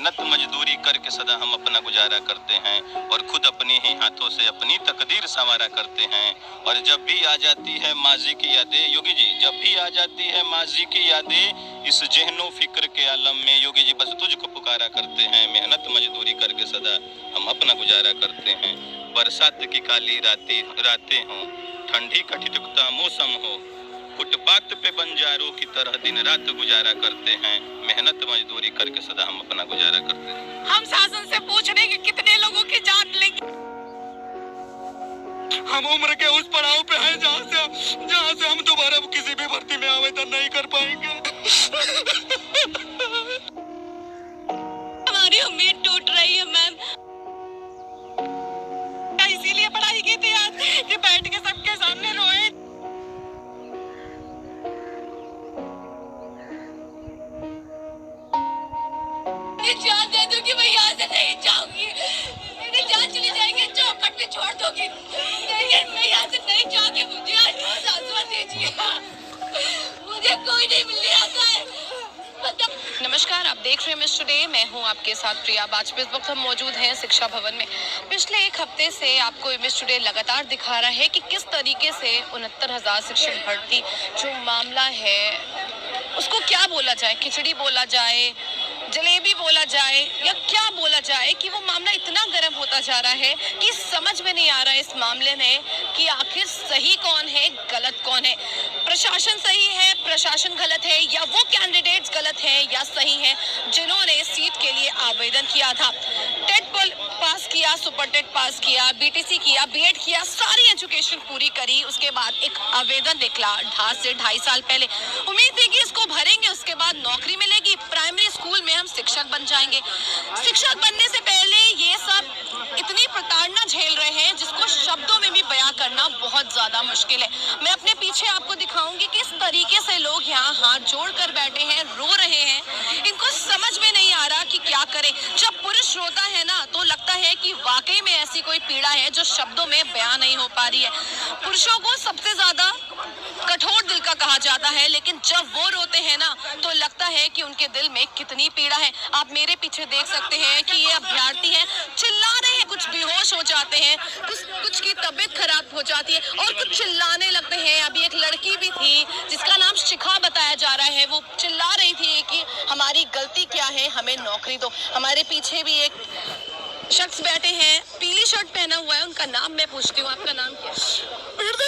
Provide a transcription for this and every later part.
मेहनत मजदूरी करके सदा हम अपना गुजारा करते हैं और खुद अपने ही हाथों से अपनी तकदीर संवारा करते हैं। और जब भी आ जाती है माजी की यादें, योगी जी, जब भी आ जाती है माजी की यादें, इस जहनो फिक्र के आलम में योगी जी बस तुझको पुकारा करते हैं। मेहनत मजदूरी करके सदा हम अपना गुजारा करते हैं। बरसात की काली रातें हों, ठंडी कठिनता मौसम हो, फुटपाथ पे बंजारों की तरह दिन रात गुजारा करते हैं। मेहनत मजदूरी करके सदा हम अपना गुजारा करते हैं। हम शासन से पूछ रहे कि कितने लोगों की जान लेंगे। हम उम्र के उस पड़ाव पे हैं जहाँ से हम दोबारा किसी भी भर्ती में आवेदन नहीं कर पाएंगे। हमारी उम्मीद टूट रही है मैम। इसीलिए पढ़ाई की थी आज कि बैठ के सबके सामने रोए। जान दे दूंगी, मैं यहाँ से नहीं जाऊंगी। मेरी जान चली जाएगी, चौखट पे छोड़ दोगी। लेकिन मैं यहाँ से नहीं जाऊंगी। मुझे आश्वासन दीजिए, मुझे कोई नहीं मिल रहा है। नमस्कार, आप देख रहे हैं मिस टुडे। मैं हूं आपके साथ प्रिया बाजपेयी। इस वक्त हम मौजूद हैं शिक्षा भवन में। पिछले एक हफ्ते से आपको मिस टुडे लगातार दिखा रहा है कि किस तरीके से 69,000 शिक्षक भर्ती जो मामला है उसको क्या बोला जाए, खिचड़ी बोला जाए, जलेबी बोला जाए या क्या बोला जाए कि वो मामला इतना गर्म होता जा रहा है कि समझ में नहीं आ रहा है इस मामले में कि आखिर सही कौन है, गलत कौन है। प्रशासन सही है, प्रशासन गलत है, या वो कैंडिडेट्स गलत हैं या सही हैं जिन्होंने सीट के लिए आवेदन किया था। टेट पास किया, सुपर टेट पास किया, बीटीसी किया, बीएड किया, सारी एजुकेशन पूरी करी, उसके बाद एक आवेदन निकला आज से 2.5 साल पहले। उम्मीद थी कि इसको भरेंगे, उसके बाद नौकरी मिलेगी, प्राइमरी स्कूल में हम शिक्षक बन जाएंगे। शिक्षक बनने से पहले ये सब इतनी प्रताड़ना झेल रहे हैं जिसको शब्दों में भी बयां करना बहुत ज्यादा मुश्किल है। मैं अपने पीछे आपको दिखाऊंगी किस तरीके से लोग यहाँ हाथ जोड़ कर बैठे हैं, रो रहे हैं। इनको समझ में नहीं आ रहा कि क्या करें। जब पुरुष रोता है ना तो लगता है कि वाकई में ऐसी कोई पीड़ा है जो शब्दों में बयां नहीं हो पा रही है। पुरुषों को सबसे ज्यादा कठोर दिल का कहा जाता है, लेकिन जब वो रोते हैं ना तो लगता है कि उनके दिल में कितनी पीड़ा है। आप मेरे पीछे देख सकते हैं कि ये अभ्यर्थी हैं, चिल्ला रहे हैं, कुछ बेहोश हो जाते हैं, कुछ की तबीयत खराब हो जाती है और कुछ चिल्लाने लगते हैं। अभी एक लड़की भी थी जिसका नाम शिखा बताया जा रहा है, वो चिल्ला रही थी कि हमारी गलती क्या है, हमें नौकरी दो। हमारे पीछे भी एक शख्स बैठे हैं, पीली शर्ट पहना हुआ है, उनका नाम मैं पूछती हूँ, आपका नाम क्या है?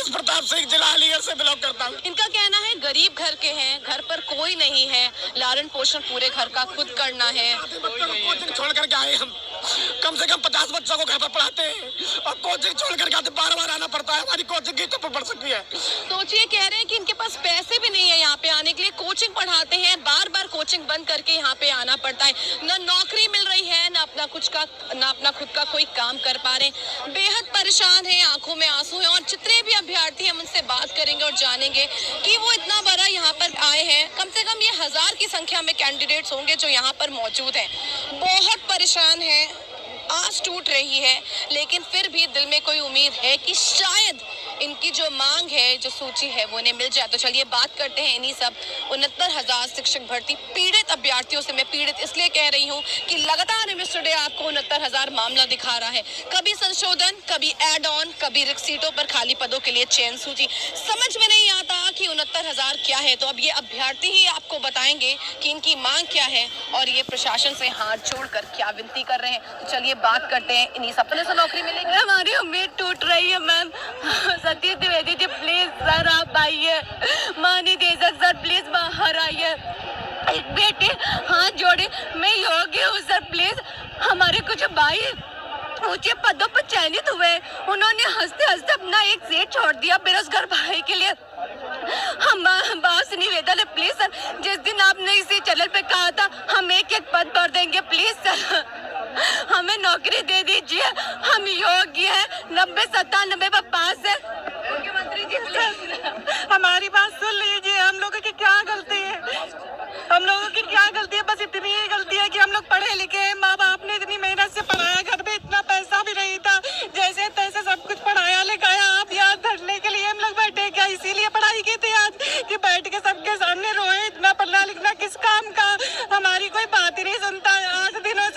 प्रताप सिंह, जिला अलीगढ़ से बिलोंग करता हूँ। इनका कहना है गरीब घर के हैं, घर पर कोई नहीं है, लालन पोषण पूरे घर का खुद करना है। कोचिंग छोड़ करके आए हम, कम से कम 50 बच्चों को घर पर पढ़ाते हैं और कोचिंग छोड़ करके आते, बार-बार आना पड़ता है। हमारी कोचिंग की तो पढ़ सकती है। सोचिए, कह रहे हैं कि इनके पास पैसे भी नहीं है यहाँ पे आने के लिए, कोचिंग पढ़ाते हैं, बार-बार कोचिंग बंद करके यहाँ पे आना पड़ता है। न नौकरी मिल रही है, न अपना खुद का कोई काम कर पा रहे हैं। बेहद परेशान है, आंखों में आंसू है। और जितने भी अभ्यर्थी हम उनसे बात करेंगे और जानेंगे कि वो इतना बड़ा यहाँ पर आए हैं, कम से कम ये 1000 की संख्या में कैंडिडेट्स होंगे जो यहाँ पर मौजूद हैं। बहुत परेशान है, आस टूट रही है, लेकिन फिर भी दिल में कोई उम्मीद है कि शायद इनकी जो मांग है, जो सूची है, वो उन्हें मिल जाए। तो चलिए बात करते हैं इन्हीं सब 69,000 शिक्षक भर्ती पीड़ित अभ्यर्थियों से। मैं पीड़ित इसलिए कह रही हूँ कि लगातार मिस टुडे आपको 69,000 मामला दिखा रहा है, कभी संशोधन, कभी एड ऑन, कभी रिक्त सीटों पर खाली पदों के लिए चयन सूची। समझ में नहीं आता कि 69,000 क्या है। तो अब ये अभ्यर्थी ही आपको बताएंगे कि इनकी मांग क्या है और ये प्रशासन से हाथ जोड़कर क्या विनती कर रहे हैं। तो चलिए बात करते हैं इन्हीं सब। से नौकरी मिलेगी, हमारी उम्मीद टूट रही है ma'am. Satish Dwivedi ji, please sir आप आइए। मानी देशक सर, प्लीज बाहर आइए। एक बेटे हाथ जोड़े, मैं योग्य हूँ सर, प्लीज। हमारे कुछ भाई ऊंचे पदों पर चयनित हुए, उन्होंने हंसते हंसते अपना एक सीट छोड़ दिया बेरोजगार भाई के लिए। हम बस निवेदन है, प्लीज सर, जिस दिन आपने इसी चैनल पे कहा था हम एक एक पद भर देंगे, प्लीज सर हमें नौकरी दे दीजिए। हम योग्य हैं, 90-97 पर पास है। मुख्यमंत्री जी हमारी बात सुन लीजिए। हम लोगों की क्या गलती है, हम लोगों की क्या गलती है? बस इतनी ही गलती है कि हम लोग पढ़े लिखे हैं, माँ बाप ने इतनी मेहनत से पढ़ाया, घर में इतना पैसा भी नहीं था, जैसे तैसे सब कुछ पढ़ाया लिखाया। आप याद धरने के लिए हम लोग बैठे क्या? इसीलिए पढ़ाई की थी आज कि बैठ के सबके सामने रोए। इतना पढ़ना लिखना किस काम का? हमारी कोई बात ही नहीं सुनता। 8 दिनों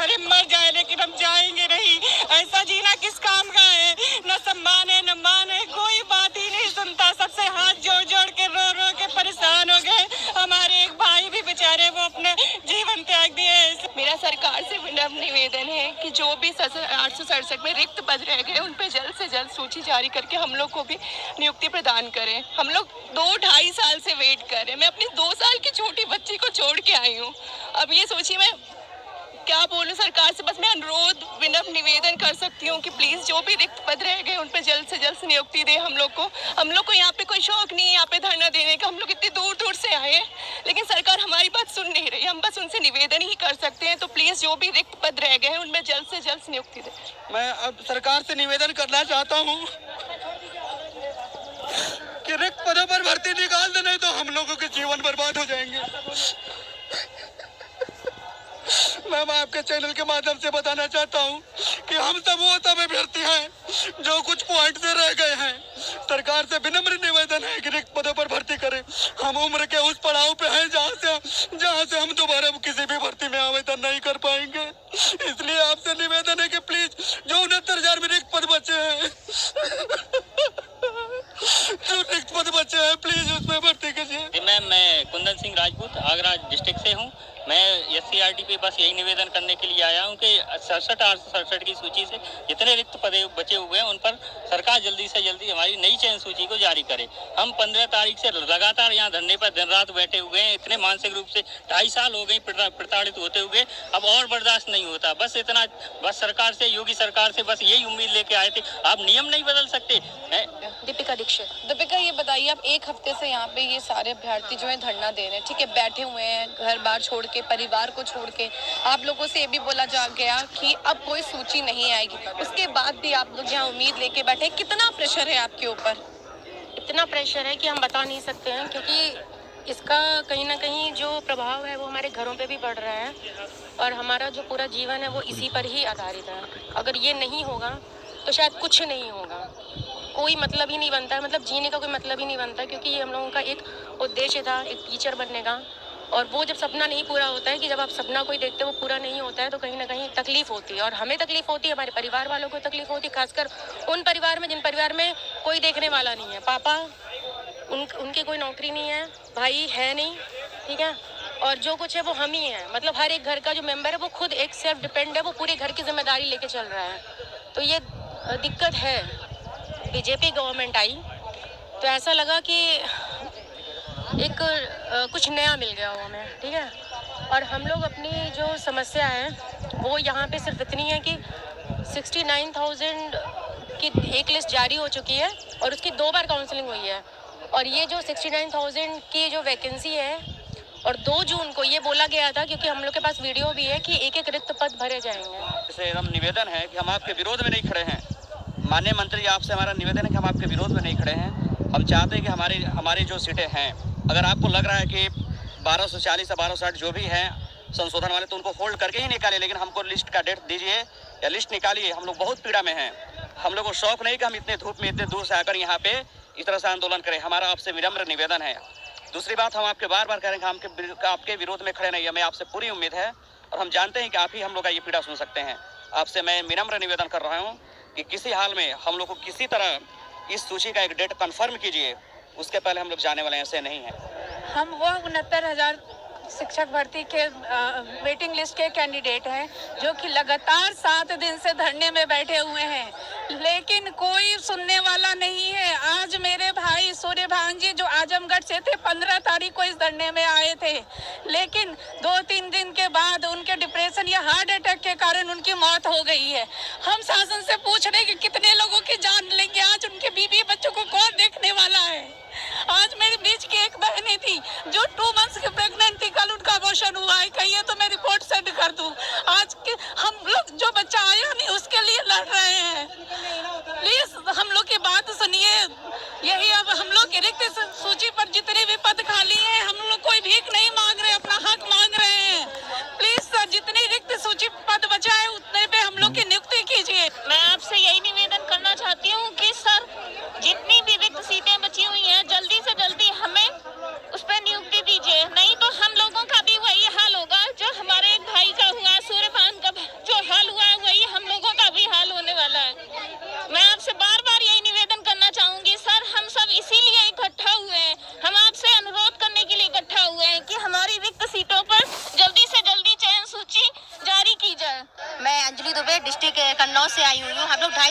भले मर जाए लेकिन हम जाएंगे नहीं। ऐसा जीना किस काम का है? न सम्मान है न मान है, कोई बात ही नहीं सुनता। सबसे हाथ जोड़ जोड़ के रो रो के परेशान हो गए। हमारे एक भाई भी बेचारे वो अपने जीवन त्याग दिए। मेरा सरकार से विनम्र निवेदन है कि जो भी 867 में रिक्त पद रह गए उन पे जल्द से जल्द सूची जारी करके हम लोग को भी नियुक्ति प्रदान करें। हम लोग 2-2.5 साल से वेट कर रहे हैं। मैं अपनी 2 साल की छोटी बच्ची को छोड़ के आई हूँ। अब ये सोचिए मैं क्या बोलूं सरकार से। बस मैं अनुरोध विनम्र निवेदन कर सकती हूँ कि प्लीज जो भी रिक्त पद रह गए उन पे जल्द से जल्द नियुक्ति दे हम लोग को यहाँ पे कोई शौक नहीं है यहाँ पे धरना देने का। हम लोग इतनी दूर दूर से आए हैं लेकिन सरकार हमारी बात सुन नहीं रही। हम बस उनसे निवेदन ही कर सकते हैं, तो प्लीज जो भी रिक्त पद रह गए हैं उनमें जल्द से जल्द नियुक्ति दे। मैं अब सरकार से निवेदन करना चाहता हूँ कि रिक्त पदों पर भर्ती निकाल दे, नहीं तो हम लोगों के जीवन बर्बाद हो जाएंगे। मैं आपके चैनल के माध्यम से बताना चाहता हूं कि हम सब वो तब अभ्यर्थी हैं जो कुछ पॉइंट से रह गए हैं। सरकार से विनम्र निवेदन है कि रिक्त पदों पर भर्ती करें। हम उम्र के उस पड़ाव पे हैं जहां से हम दोबारा किसी भी भर्ती में आवेदन नहीं कर पाएंगे। इसलिए आपसे निवेदन है कि प्लीज जो 69,000 में रिक्त पद बचे हैं प्लीज उसमें भर्ती कीजिए। मैं कुंदन सिंह राजपूत आगरा डिस्ट्रिक्ट से हूँ। मैं SCRT पे बस यही निवेदन करने के लिए आया हूँ कि 67 की सूची से जितने रिक्त पद बचे हुए हैं उन पर सरकार जल्दी से जल्दी हमारी नई चयन सूची को जारी करे। हम 15 तारीख से लगातार यहाँ धरने पर दिन रात बैठे हुए हैं। इतने मानसिक रूप से 2.5 साल हो गए प्रताड़ित होते हुए। अब और बर्दाश्त नहीं होता। बस इतना, बस सरकार से, योगी सरकार से बस यही उम्मीद लेके आए थे। आप नियम नहीं बदल सकते। दीपिका दीक्षित, दीपिका ये बताइए, आप एक हफ्ते से यहाँ पे ये सारे अभ्यर्थी जो है धरना दे रहे हैं, ठीक है, बैठे हुए हैं घर बार छोड़ के, परिवार को छोड़ के। आप लोगों से ये भी बोला जा गया कि अब कोई सूची नहीं आएगी, उसके बाद भी आप लोग यहाँ उम्मीद लेके बैठे। कितना प्रेशर है आपके ऊपर? इतना प्रेशर है कि हम बता नहीं सकते हैं, क्योंकि इसका कहीं ना कहीं जो प्रभाव है वो हमारे घरों पे भी पड़ रहा है और हमारा जो पूरा जीवन है वो इसी पर ही आधारित है। अगर ये नहीं होगा तो शायद कुछ नहीं होगा, कोई मतलब ही नहीं बनता है, मतलब जीने का कोई मतलब ही नहीं बनता, क्योंकि ये हम लोगों का एक उद्देश्य था, एक टीचर बनने का। और वो जब सपना नहीं पूरा होता है, कि जब आप सपना कोई देखते हो वो पूरा नहीं होता है, तो कहीं ना कहीं तकलीफ होती है। और हमें तकलीफ होती है, हमारे परिवार वालों को तकलीफ होती है, खासकर उन परिवार में जिन परिवार में कोई देखने वाला नहीं है। पापा उनकी कोई नौकरी नहीं है, भाई है नहीं, ठीक है, और जो कुछ है वो हम ही हैं। मतलब हर एक घर का जो मेंबर है वो खुद एक सेल्फ डिपेंड है, वो पूरे घर की जिम्मेदारी लेके चल रहा है। तो ये दिक्कत है। बीजेपी गवर्नमेंट आई तो ऐसा लगा कि एक कुछ नया मिल गया हो हमें, ठीक है। और हम लोग अपनी जो समस्या है वो यहाँ पे सिर्फ इतनी है कि 69,000 की एक लिस्ट जारी हो चुकी है और उसकी 2 बार काउंसलिंग हुई है। और ये जो 69,000 की जो वैकेंसी है, और 2 जून को ये बोला गया था, क्योंकि हम लोग के पास वीडियो भी है, कि एक एक रिक्त पद भरे जाएंगे। इससे हम निवेदन है कि हम आपके विरोध में नहीं खड़े हैं। माननीय मंत्री, आपसे हमारा निवेदन है कि हम आपके विरोध में नहीं खड़े हैं। हम चाहते हैं कि हमारी जो सीटें हैं, अगर आपको लग रहा है कि 1240 या 1260 जो भी हैं संशोधन वाले, तो उनको होल्ड करके ही निकालिए, लेकिन हमको लिस्ट का डेट दीजिए या लिस्ट निकालिए। हम लोग बहुत पीड़ा में हैं। हम लोग को शौक नहीं कि हम इतने धूप में इतने दूर से आकर यहाँ पे इस तरह से आंदोलन करें। हमारा आपसे विनम्र निवेदन है। दूसरी बात, हम आपके बार बार कह रहे हैं कि आपके विरोध में खड़े नहीं। हमें आपसे पूरी उम्मीद है और हम जानते हैं कि आप ही हम लोग का ये पीड़ा सुन सकते हैं। आपसे मैं विनम्र निवेदन कर रहा हूँ कि किसी हाल में हम लोग को किसी तरह इस सूची का एक डेट कन्फर्म कीजिए, उसके पहले हम लोग जाने वाले ऐसे नहीं हैं। हम वो 69,000 शिक्षक भर्ती के वेटिंग लिस्ट के कैंडिडेट हैं जो कि लगातार 7 दिन से धरने में बैठे हुए हैं, लेकिन कोई सुनने वाला नहीं है। आज मेरे भाई सूर्यभान जी जो आजमगढ़ से थे 15 तारीख को इस धरने में आए थे, लेकिन 2-3 दिन के बाद उनके डिप्रेशन या हार्ट अटैक के कारण उनकी मौत हो गई है। हम शासन से पूछ रहे कि कितने लोगों की जान लेंगे, आज उनके बीवी बच्चों को कौन देखने वाला है। आज मेरे बीच की एक बहनी थी जो 2 मंथ्स की प्रेग्नेंट थी, कल उनका अबॉर्शन हुआ है। कहिए तो मैं रिपोर्ट सेंड कर दूं। आज के हम लोग जो बच्चा आया नहीं उसके लिए लड़ रहे हैं। प्लीज हम लोग की बात सुनिए। यही अब हम लोग की रिक्त सूची पर जितने भी पद खाली हैं, हम लोग कोई भीख नहीं मांग रहे, अपना हक मांग रहे हैं। प्लीज सर, जितनी रिक्त सूची पद बचा है उतने पे हम लोग की नियुक्ति कीजिए। मैं आपसे यही निवेदन करना चाहती हूँ कि सर, जितनी भी रिक्त सीटें बची हुई हैं जल्दी से जल्दी हमें उस पर नियुक्ति दीजिए, नहीं तो हम लोगों का भी वही हाल होगा जो हमारे एक भाई का हुआ, सूर्यभान का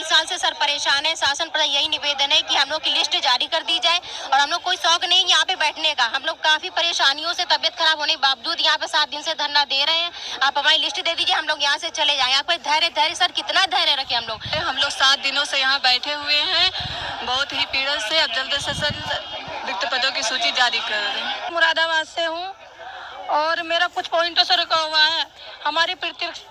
साल से सर परेशान है। शासन पर यही निवेदन है कि हम लोग की लिस्ट जारी कर दी जाए और हम लोग कोई शौक नहीं यहाँ पे बैठने का। हम लोग काफी परेशानियों से, तबियत खराब होने के बावजूद यहाँ पे 7 दिन से धरना दे रहे हैं। आप हमारी लिस्ट दे दीजिए, हम लोग यहाँ से चले जाएं। आप धैर्य सर, कितना धैर्य रखे हम लोग 7 दिनों से यहाँ बैठे हुए हैं, बहुत ही पीड़ा से। अब जल्द से जल्द रिक्त पदों की सूची जारी कर दें। मुरादाबाद से हूँ और मेरा कुछ पॉइंटों से रुका हुआ है। हमारी